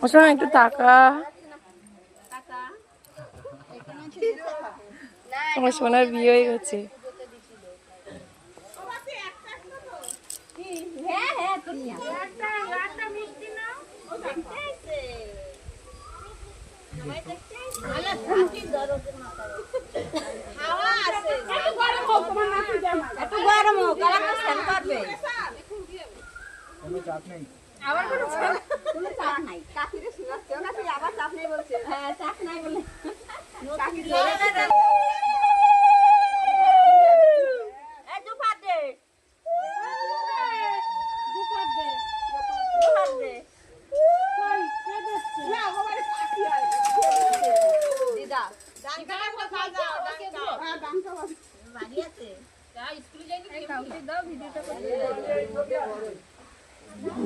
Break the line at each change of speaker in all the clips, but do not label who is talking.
ওসময় একটু টাকা আমার সোনার বিয়ে হয়ে গেছে।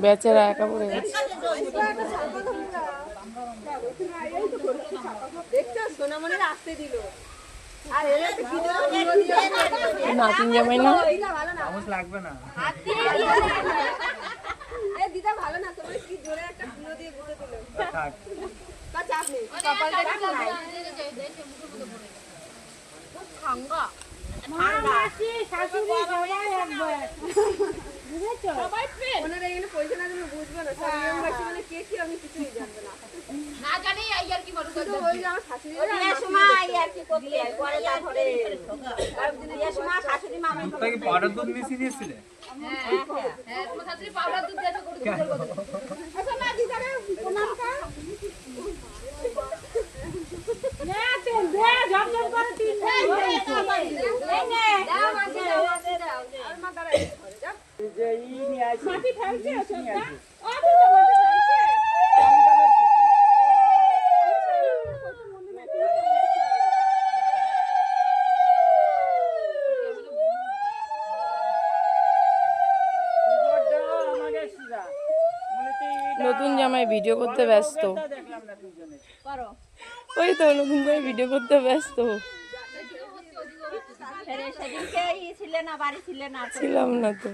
বেচারা একা পড়ে গেছে। নাতিন জামাই না
লাগবে না
দিদা ভালো না তোমার কি জোরে একটা ফুলো দিয়ে গুঁজে দিল চাপ নেই ঠান্ডা ওনারা এখানে পয়সা না দিলে বুঝবে না সবাই মানে কে কি আমি কিছুই জানবো না না জানি আর কি বড় করে ওই আমার শাশুড়ি সময় আর কি করতে হয় পরে যা ধরে আর দিন এই সময় শাশুড়ি মামা
তাই পাউডার দুধ মিশিয়ে দিয়েছিলে
হ্যাঁ তোমার শাশুড়ি পাউডার দুধ দিয়েছে করে দুধের বদলে আচ্ছা না দিদারে প্রণামটা না তেল দে ঝমঝম করে তিন এই নে দাও মাঝে দাও আর মা দাঁড়াই যা যে ই নিয়ে আসি মাটি ফেলছে ওটা ও
নতুন জামাই ভিডিও করতে ব্যস্ত। ওই তো নতুন জামাই ভিডিও করতে ব্যস্ত। ছিলাম না তো।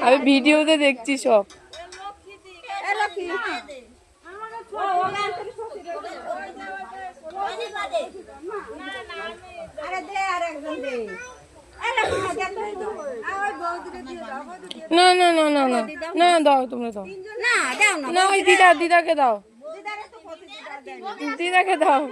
আমি ভিডিওতে দেখছি সব। না না না না না না দাও তোমরা দাও না ওই দিদাকে দাও দিদাকে দাও।